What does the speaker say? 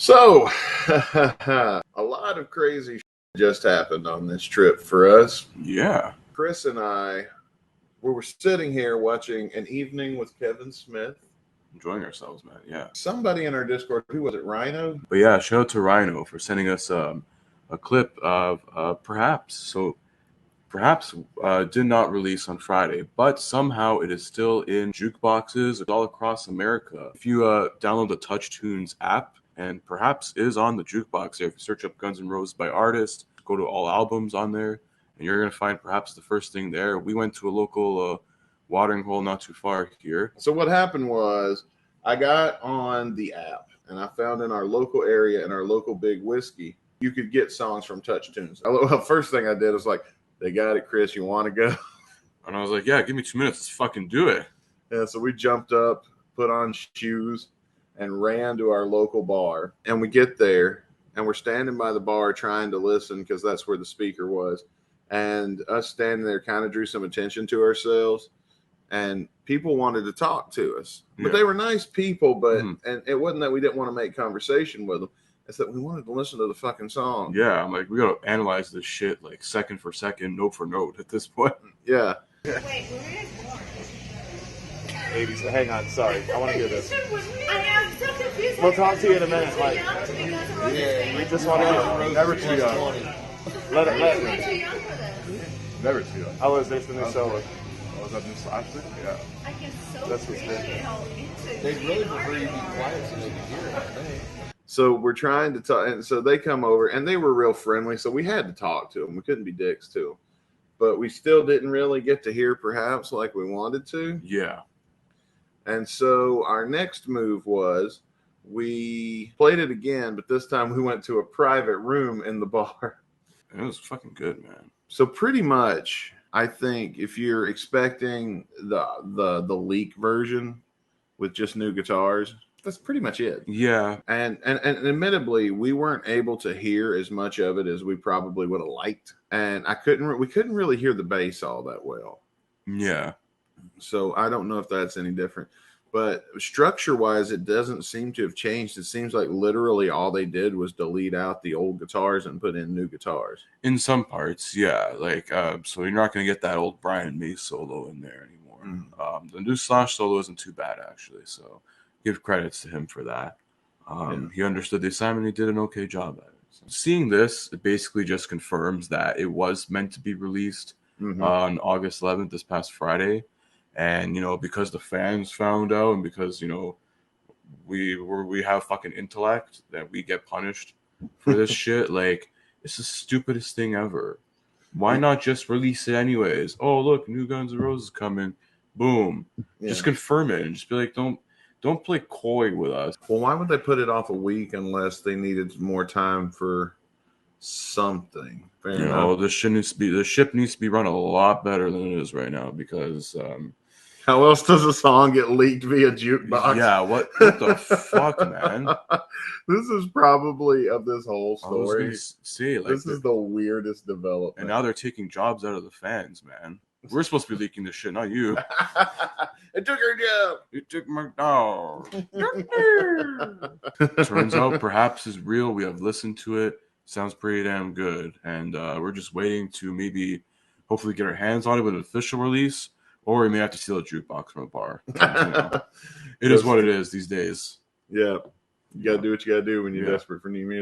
So, a lot of crazy just happened on this trip for us. Yeah. Chris and I, we were sitting here watching An Evening with Kevin Smith. Enjoying ourselves, man. Yeah. Somebody in our Discord, who was it, Rhino? But yeah, shout out to Rhino for sending us a clip of Perhaps. So Perhaps did not release on Friday, but somehow it is still in jukeboxes all across America. If you download the TouchTunes app, and Perhaps is on the jukebox there. If you search up Guns N' Roses by artist, go to all albums on there, and you're going to find Perhaps the first thing there. We went to a local watering hole not too far here. So what happened was I got on the app, and I found in our local area, in our local Big Whiskey, you could get songs from TouchTunes. Well, first thing I did was like, they got it, Chris, you want to go? And I was like, yeah, give me 2 minutes. Let's fucking do it. Yeah, so we jumped up, put on shoes, and ran to our local bar. And we get there, and we're standing by the bar trying to listen because that's where the speaker was. And us standing there kind of drew some attention to ourselves. And people wanted to talk to us. But they were nice people, but and it wasn't that we didn't want to make conversation with them. It's that we wanted to listen to the fucking song. Yeah, I'm like, we gotta analyze this shit like second for second, note for note at this point. Yeah. Wait, were you guys born? 80s. Hang on, sorry. I want to hear this. I'm so confused. We'll talk to you in a minute, Mike. We just want to Never too young. let it. Way too young for this. Never too young. How was this in the solo? Was that just last week? Yeah. I can so That's what's appreciate how into They really prefer you to be quiet so they can hear it, I think. So we're trying to talk, and so they come over, and they were real friendly, so we had to talk to them. We couldn't be dicks to them. But we still didn't really get to hear Perhaps like we wanted to. Yeah. And so our next move was we played it again, but this time we went to a private room in the bar. It was fucking good, man. So pretty much, I think if you're expecting the leak version with just new guitars, that's pretty much it. Yeah. And admittedly, we weren't able to hear as much of it as we probably would have liked. And we couldn't really hear the bass all that well. Yeah. So I don't know if that's any different. But structure-wise, it doesn't seem to have changed. It seems like literally all they did was delete out the old guitars and put in new guitars. In some parts, yeah. Like, so you're not going to get that old Brian May solo in there anymore. The new Slash solo isn't too bad, actually. So give credits to him for that. He understood the assignment. He did an okay job at it. So seeing this, it basically just confirms that it was meant to be released on August 11th, this past Friday. And, because the fans found out and because, we have fucking intellect that we get punished for this shit. Like, it's the stupidest thing ever. Why not just release it anyways? Oh, look, new Guns N' Roses coming. Boom. Yeah. Just confirm it and just be like, don't play coy with us. Well, why would they put it off a week unless they needed more time for something? Fair enough. The ship needs to be run a lot better than it is right now because how else does a song get leaked via Jukebox? Yeah, what the fuck, man? This is probably of this whole I was story. gonna say, like, This is the weirdest development. And now they're taking jobs out of the fans, man. We're supposed to be leaking this shit, not you. I took her job. You took my dog. Turns out Perhaps is real. We have listened to it. Sounds pretty damn good. And we're just waiting to maybe hopefully get our hands on it with an official release. Or we may have to steal a jukebox from a bar. It is what it is these days. Yeah. You got to do what you got to do when you're desperate for new music.